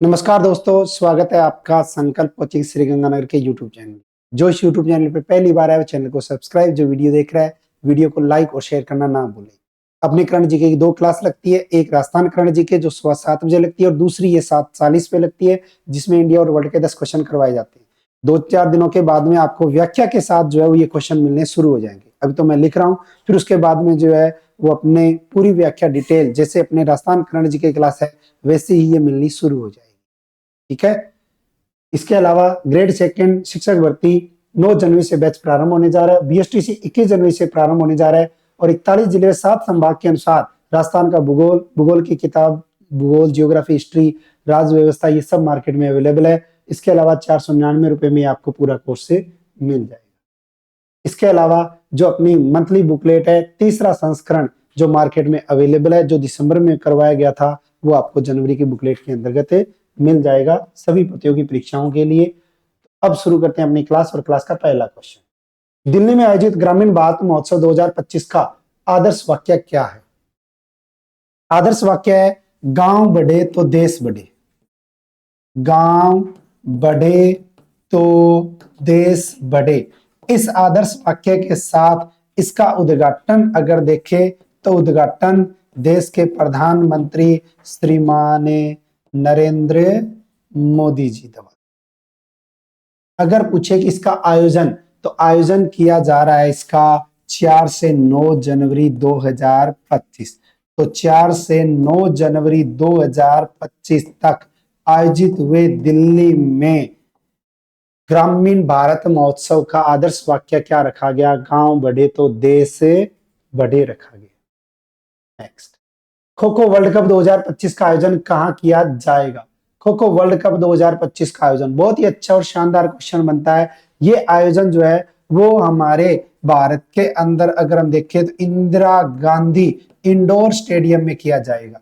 नमस्कार दोस्तों, स्वागत है आपका संकल्प कोचिंग श्री गंगानगर के यूट्यूब चैनल। जो इस यूट्यूब चैनल पे पहली बार आया वो चैनल को सब्सक्राइब, जो वीडियो देख रहा है वीडियो को लाइक और शेयर करना ना भूलें। अपने करंट जीके की 2 क्लास लगती है, एक राजस्थान करंट जीके जो सुबह 7 बजे लगती है और दूसरी ये 7:40 पे लगती है, जिसमें इंडिया और वर्ल्ड के 10 क्वेश्चन करवाए जाते हैं। 2-4 दिनों के बाद में आपको व्याख्या के साथ जो है वो ये क्वेश्चन मिलने शुरू हो जाएंगे। अभी तो मैं लिख रहा हूँ, फिर उसके बाद में जो है वो अपने पूरी व्याख्या डिटेल जैसे अपने राजस्थान करंट जीके क्लास है वैसे ही ये मिलनी शुरू हो जाएगी। ठीक है। इसके अलावा ग्रेड सेकंड शिक्षक भर्ती 9 जनवरी से बैच प्रारंभ होने जा रहा है। बीएसटीसी 21 जनवरी से प्रारंभ होने जा रहा है और 41 जिले 7 संभाग के अनुसार राजस्थान का भूगोल की किताब, भूगोल, जियोग्राफी, हिस्ट्री, राज्य व्यवस्था ये सब मार्केट में अवेलेबल है। इसके अलावा 499 रुपए में आपको पूरा कोर्स से मिल जाएगा। इसके अलावा जो अपनी मंथली बुकलेट है, तीसरा संस्करण जो मार्केट में अवेलेबल है, जो दिसंबर में करवाया गया था, वो आपको जनवरी की बुकलेट के अंतर्गत मिल जाएगा सभी प्रतियोगी परीक्षाओं के लिए। अब शुरू करते हैं अपनी क्लास और क्लास का पहला क्वेश्चन। दिल्ली में आयोजित ग्रामीण भारत महोत्सव 2025 का आदर्श वाक्य क्या है? आदर्श वाक्य है गांव बढ़े तो देश बढ़े। गांव बढ़े तो देश बढ़े। इस आदर्श वाक्य के साथ इसका उद्घाटन अगर देखें तो उद्घाटन देश के प्रधानमंत्री श्रीमान नरेंद्र मोदी जी द्वारा। अगर पूछे कि इसका आयोजन, तो आयोजन किया जा रहा है इसका 4 से 9 जनवरी 2025। तो 4 से 9 जनवरी 2025 तक आयोजित हुए दिल्ली में ग्रामीण भारत महोत्सव का आदर्श वाक्य क्या रखा गया? गांव बढ़े तो देश बढ़े रखा गया। Next, kho kho world cup 2025 का आयोजन कहां किया जाएगा? खो खो वर्ल्ड कप 2025 का आयोजन बहुत ही अच्छा और शानदार क्वेश्चन बनता है। ये आयोजन जो है वो हमारे भारत के अंदर अगर हम देखें तो इंदिरा गांधी इंडोर स्टेडियम में किया जाएगा।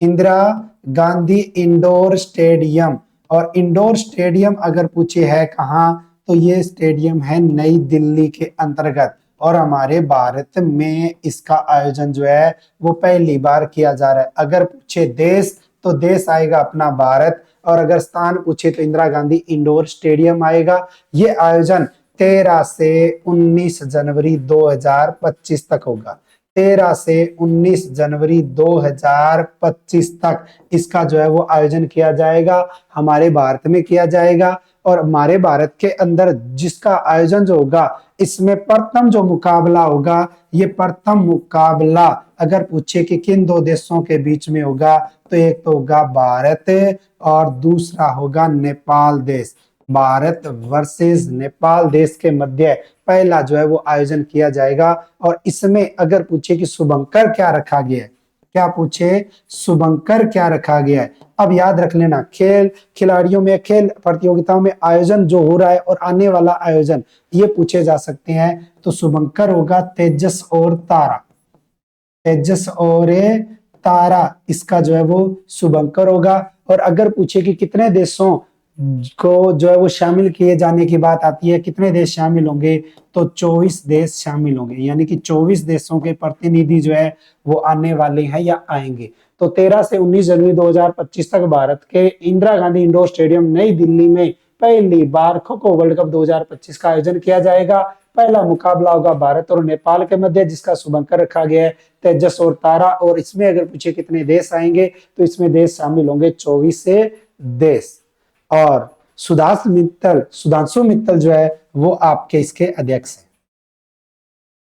Indira Gandhi indoor stadium. और इंडोर स्टेडियम अगर पूछे है कहाँ, तो ये स्टेडियम है नई दिल्ली के अंतर्गत और हमारे भारत में इसका आयोजन जो है वो पहली बार किया जा रहा है। अगर पूछे देश, तो देश आएगा अपना भारत, और अगर स्थान पूछे तो इंदिरा गांधी इंडोर स्टेडियम आएगा। ये आयोजन 13 से 19 जनवरी 2025 तक होगा। 13 से 19 जनवरी 2025 तक इसका जो है वो आयोजन किया जाएगा, हमारे भारत में किया जाएगा। और हमारे भारत के अंदर जिसका आयोजन जो होगा, इसमें प्रथम जो मुकाबला होगा, ये प्रथम मुकाबला अगर पूछे कि किन 2 देशों के बीच में होगा, तो एक तो होगा भारत और दूसरा होगा नेपाल देश। भारत वर्सेस नेपाल देश के मध्य पहला जो है वो आयोजन किया जाएगा। और इसमें अगर पूछे कि शुभंकर क्या रखा गया है, क्या पूछे शुभंकर क्या रखा गया है? अब याद रख लेना, खेल खिलाड़ियों में, खेल प्रतियोगिताओं में आयोजन जो हो रहा है और आने वाला आयोजन ये पूछे जा सकते हैं। तो शुभंकर होगा तेजस और तारा। तेजस और तारा इसका जो है वो शुभंकर होगा। और अगर पूछे कि कितने देशों को जो है वो शामिल किए जाने की बात आती है, कितने देश शामिल होंगे, तो 24 देश शामिल होंगे, यानी कि 24 देशों के प्रतिनिधि जो है वो आने वाले हैं या आएंगे। तो 13 से 19 जनवरी 2025 तक भारत के इंदिरा गांधी इंडोर स्टेडियम नई दिल्ली में पहली बार खो खो वर्ल्ड कप 2025 का आयोजन किया जाएगा। पहला मुकाबला होगा भारत और नेपाल के मध्य, जिसका शुभंकर रखा गया है तेजस और तारा। और इसमें अगर पूछे कितने देश आएंगे, तो इसमें देश शामिल होंगे 24 से देश। और सुधांशु मित्तल जो है वो आपके इसके अध्यक्ष हैं।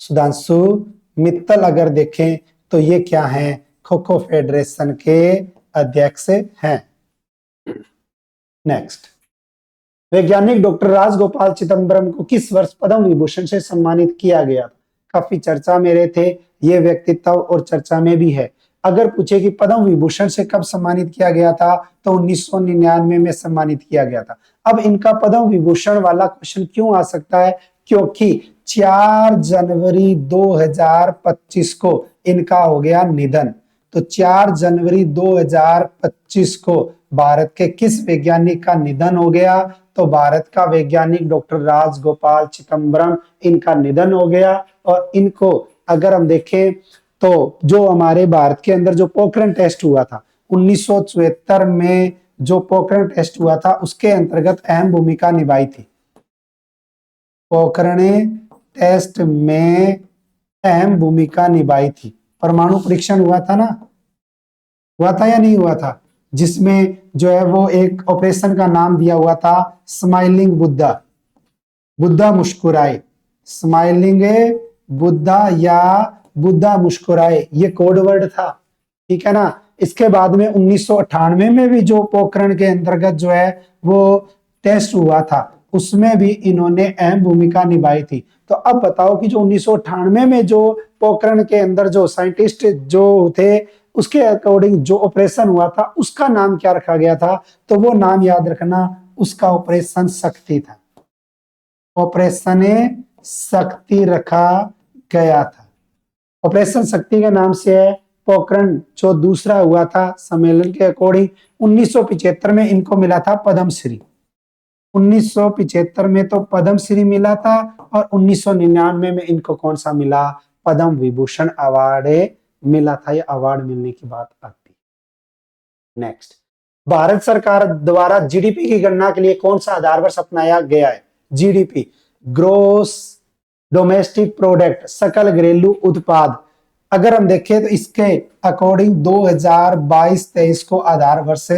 सुधांशु मित्तल अगर देखें तो ये क्या है, खो खो फेडरेशन के अध्यक्ष हैं। नेक्स्ट, वैज्ञानिक डॉक्टर राजगोपाल चिदंबरम को किस वर्ष पद्म विभूषण से सम्मानित किया गया? काफी चर्चा में रहे थे ये व्यक्तित्व और चर्चा में भी है। अगर पूछे कि पद्म विभूषण से कब सम्मानित किया गया था, तो 1999 में सम्मानित किया गया था। अब इनका पद्म विभूषण वाला क्वेश्चन क्यों आ सकता है? क्योंकि 4 जनवरी 2025 को इनका हो गया निधन। तो 4 जनवरी 2025 को भारत के किस वैज्ञानिक का निधन हो गया? तो भारत का वैज्ञानिक डॉक्टर राजगोपाल चिदंबरम, इनका निधन हो गया। और इनको अगर हम देखें तो जो हमारे भारत के अंदर जो पोखरण टेस्ट हुआ था 1974 में, जो पोखरण टेस्ट हुआ था उसके अंतर्गत अहम भूमिका निभाई थी। पोखरण टेस्ट में अहम भूमिका निभाई थी। परमाणु परीक्षण हुआ था ना, हुआ था या नहीं हुआ था, जिसमें जो है वो एक ऑपरेशन का नाम दिया हुआ था स्माइलिंग बुद्धा, बुद्धा मुस्कुराए, स्माइलिंग बुद्धा या बुद्धा मुस्कुराए, ये कोड वर्ड था, ठीक है ना। इसके बाद में 1998 में भी जो पोखरण के अंतर्गत जो है वो टेस्ट हुआ था उसमें भी इन्होंने अहम भूमिका निभाई थी। तो अब बताओ कि जो 1998 में जो पोखरण के अंदर जो साइंटिस्ट जो थे उसके अकॉर्डिंग जो ऑपरेशन हुआ था उसका नाम क्या रखा गया था, तो वो नाम याद रखना, उसका ऑपरेशन शक्ति था, ऑपरेशन शक्ति रखा गया था। ऑपरेशन शक्ति के नाम से है। पोखरण जो दूसरा हुआ था सम्मेलन के अकॉर्डिंग 1975 में इनको मिला था पद्मश्री, 1975 में तो पद्मश्री मिला था और 1999 में इनको कौन सा मिला, पद्म विभूषण अवार्ड मिला था। ये अवार्ड मिलने की बात आती है। नेक्स्ट, भारत सरकार द्वारा जीडीपी की गणना के लिए कौन सा आधार वर्ष अपनाया गया है। जीडीपी, ग्रोस डोमेस्टिक प्रोडक्ट, सकल घरेलू उत्पाद। अगर हम देखें तो इसके अकॉर्डिंग 2022-23 को आधार वर्ष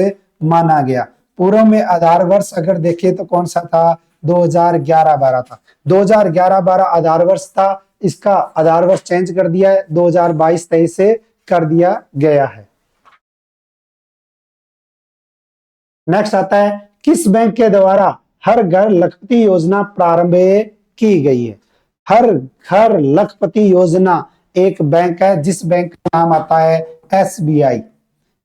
माना गया। पूर्व में आधार वर्ष अगर देखें तो कौन सा था, 2011-12 था, 2011-12 आधार वर्ष था। इसका आधार वर्ष चेंज कर दिया है, 2022-23 से कर दिया गया है। नेक्स्ट आता है, किस बैंक के द्वारा हर घर लखपति योजना प्रारंभ की गई है। हर घर लखपति योजना एक बैंक है जिस बैंक का नाम आता है एसबीआई।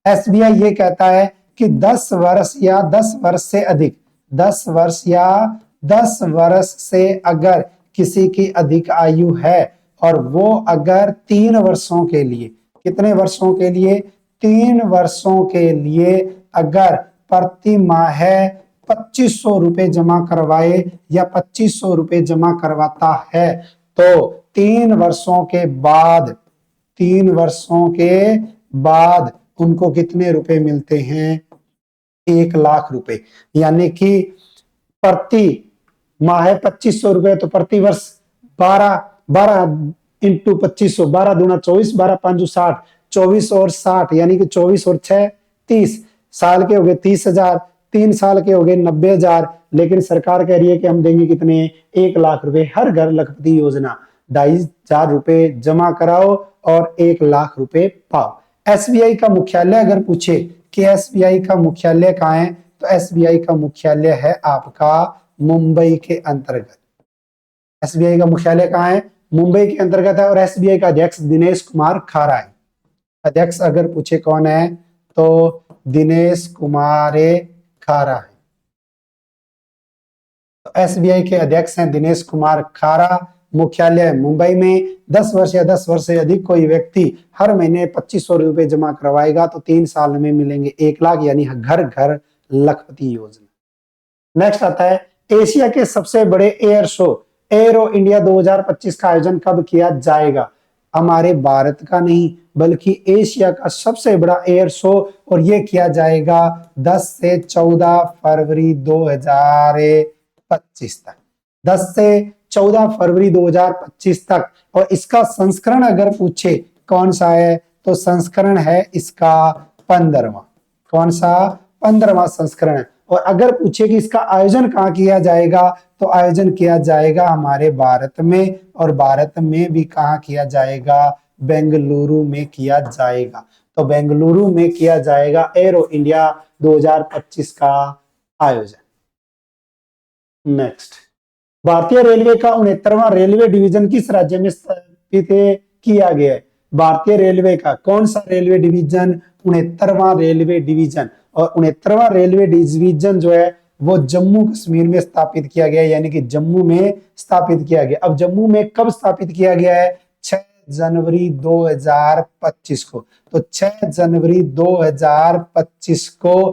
एसबीआई ये कहता है कि 10 वर्ष या 10 वर्ष से अधिक, 10 वर्ष या 10 वर्ष से अगर किसी की अधिक आयु है और वो अगर 3 वर्षों के लिए, कितने वर्षों के लिए, 3 वर्षों के लिए अगर प्रति माह 2500 रुपए जमा करवाए या 2500 रुपए जमा करवाता है तो 3 वर्षों के बाद, 3 वर्षों के बाद उनको कितने रुपए मिलते हैं, 1 लाख रुपए। यानी कि प्रति माह 2500 रुपए तो प्रति वर्ष 12 इंटू 2500, 12 दूना 24, 12 5 60, 24 और 60 यानी कि 24 और 6 30 साल के हो गए 30,000, 3 साल के हो गए 90,000। लेकिन सरकार कह रही है कि हम देंगे कितने, 1 लाख रुपए। हर घर लखपति योजना, 2,500 रुपए जमा कराओ और 1 लाख रुपए पाओ। एसबीआई का मुख्यालय अगर पूछे कि एसबीआई का मुख्यालय कहाँ है, तो एसबीआई का मुख्यालय है आपका मुंबई के अंतर्गत। एसबीआई का मुख्यालय कहाँ है, मुंबई के अंतर्गत है। और एसबीआई का अध्यक्ष दिनेश कुमार खारा है। अध्यक्ष अगर पूछे कौन है तो दिनेश कुमार खारा है। तो एसबीआई के अध्यक्ष हैं दिनेश कुमार खारा। मुख्यालय मुंबई में। 10 वर्ष या 10 वर्ष से अधिक कोई व्यक्ति हर महीने 2500 रुपए जमा करवाएगा तो 3 साल में मिलेंगे 1 लाख, यानी घर घर लखपति योजना। नेक्स्ट आता है, एशिया के सबसे बड़े एयर शो एरो इंडिया 2025 का आयोजन कब किया जाएगा। हमारे भारत का नहीं बल्कि एशिया का सबसे बड़ा एयर शो, और ये किया जाएगा 10 से 14 फरवरी 2025 तक। 10 से 14 फरवरी 2025 तक। और इसका संस्करण अगर पूछे कौन सा है तो संस्करण है इसका 15वां। कौन सा, 15वां संस्करण है। और अगर पूछे कि इसका आयोजन कहाँ किया जाएगा तो आयोजन किया जाएगा हमारे भारत में, और भारत में भी कहाँ किया जाएगा, बेंगलुरु में किया जाएगा। तो बेंगलुरु में किया जाएगा एरो इंडिया 2025 का आयोजन। नेक्स्ट, भारतीय रेलवे का 69वां रेलवे डिवीजन किस राज्य में स्थापित किया गया है। भारतीय रेलवे का कौन सा रेलवे डिवीजन, 69वां रेलवे डिवीजन। और 69वां रेलवे डिवीजन जो है वो जम्मू कश्मीर में स्थापित किया गया है, यानी कि जम्मू में स्थापित किया गया। अब जम्मू में कब स्थापित किया गया है, 6 जनवरी 2025 को। तो 6 जनवरी 2025 को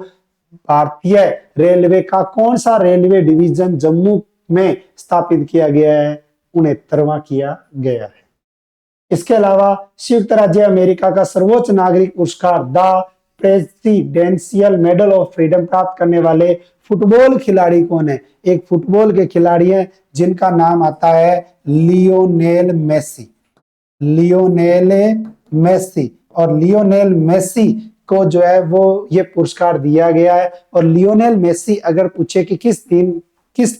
भारतीय रेलवे का कौन सा रेलवे डिवीजन जम्मू में स्थापित किया गया है, 69वां किया गया है। इसके अलावा संयुक्त राज्य अमेरिका का सर्वोच्च नागरिक पुरस्कार the presidential medal of freedom प्राप्त करने वाले फुटबॉल खिलाड़ी कौन है? एक फुटबॉल के खिलाड़ी हैं जिनका नाम आता है लियोनेल मेसी। लियोनेल मेसी, और लियोनेल मेसी को जो है वो ये पुरस्कार दिया गया है। और लियोनेल मेसी अगर पूछे कि किस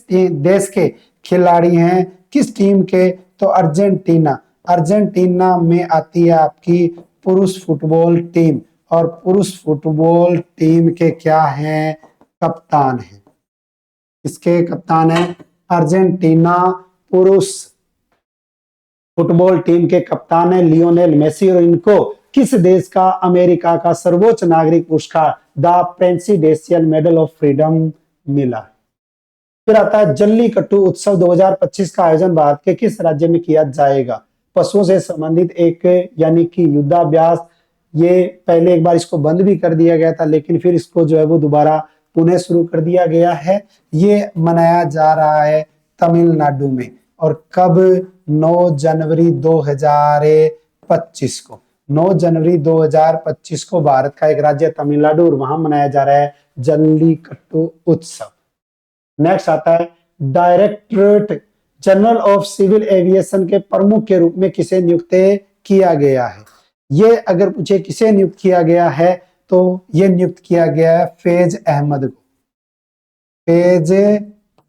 देश के खिलाड़ी हैं, किस टीम के, तो अर्जेंटीना। अर्जेंटीना में आती है आपकी पुरुष फुटबॉल टीम, और पुरुष फुटबॉल टीम के क्या हैं? कप्तान हैं। इसके कप्तान हैं अर्जेंटीना पुरुष फुटबॉल टीम के कप्तान है लियोनेल मेसी, और इनको किस देश का अमेरिका का सर्वोच्च नागरिक पुरस्कार the presidential medal of freedom मिला? फिर आता है जल्लीकट्टू उत्सव 2025 का आयोजन भारत के किस राज्य में किया जाएगा? पशुओं से संबंधित एक यानी कि युद्धाभ्यास, ये पहले एक बार इसको बंद भी कर दिया गया था, लेकिन फिर इसको जो है वो दोबारा पुनः शुरू कर दिया गया है। ये मनाया जा रहा है तमिलनाडु में, और कब? 9 जनवरी 2025 को। 9 जनवरी 2025 को भारत का एक राज्य तमिलनाडु, और वहां मनाया जा रहा है जल्लीकट्टू उत्सव। नेक्स्ट आता है directorate general of civil aviation के प्रमुख के रूप में किसे नियुक्त किया गया है? ये अगर पूछे किसे नियुक्त किया गया है, तो ये नियुक्त किया गया है फैज अहमद को। फैज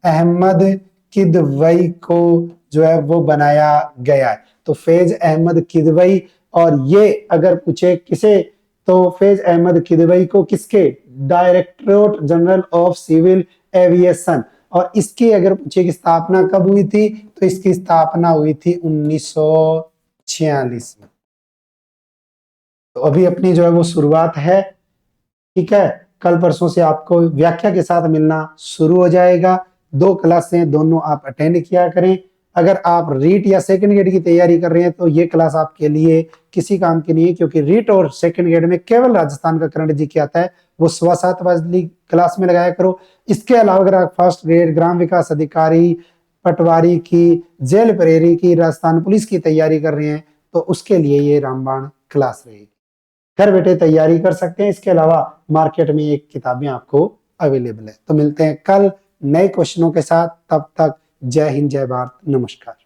अहमद किदवई को जो है वो बनाया गया है। तो फैज अहमद किदवई, और ये अगर पूछे किसे, तो फैज अहमद किदवई को किसके? Directorate general of civil aviation. और इसकी अगर पूछे कि स्थापना कब हुई थी, तो इसकी स्थापना हुई थी 1946 में। तो अभी अपनी जो है वो शुरुआत है, ठीक है। कल परसों से आपको व्याख्या के साथ मिलना शुरू हो जाएगा। 2 क्लासें दोनों आप अटेंड किया करें। अगर आप रीट या सेकंड ग्रेड की तैयारी कर रहे हैं तो ये क्लास आपके लिए किसी काम की नहीं है, क्योंकि रीट और सेकंड ग्रेड में केवल राजस्थान का करंट जी आता है, वो 7:15 वाली क्लास में लगाया करो। इसके अलावा अगर आप फर्स्ट ग्रेड, ग्राम विकास अधिकारी, पटवारी की, जेल प्रहरी की, राजस्थान पुलिस की तैयारी कर रहे हैं तो उसके लिए ये रामबाण क्लास रहेगी। घर बैठे तैयारी कर सकते हैं। इसके अलावा मार्केट में एक किताबें आपको अवेलेबल है। तो मिलते हैं कल नए क्वेश्चनों के साथ। तब तक जय हिंद, जय भारत, नमस्कार।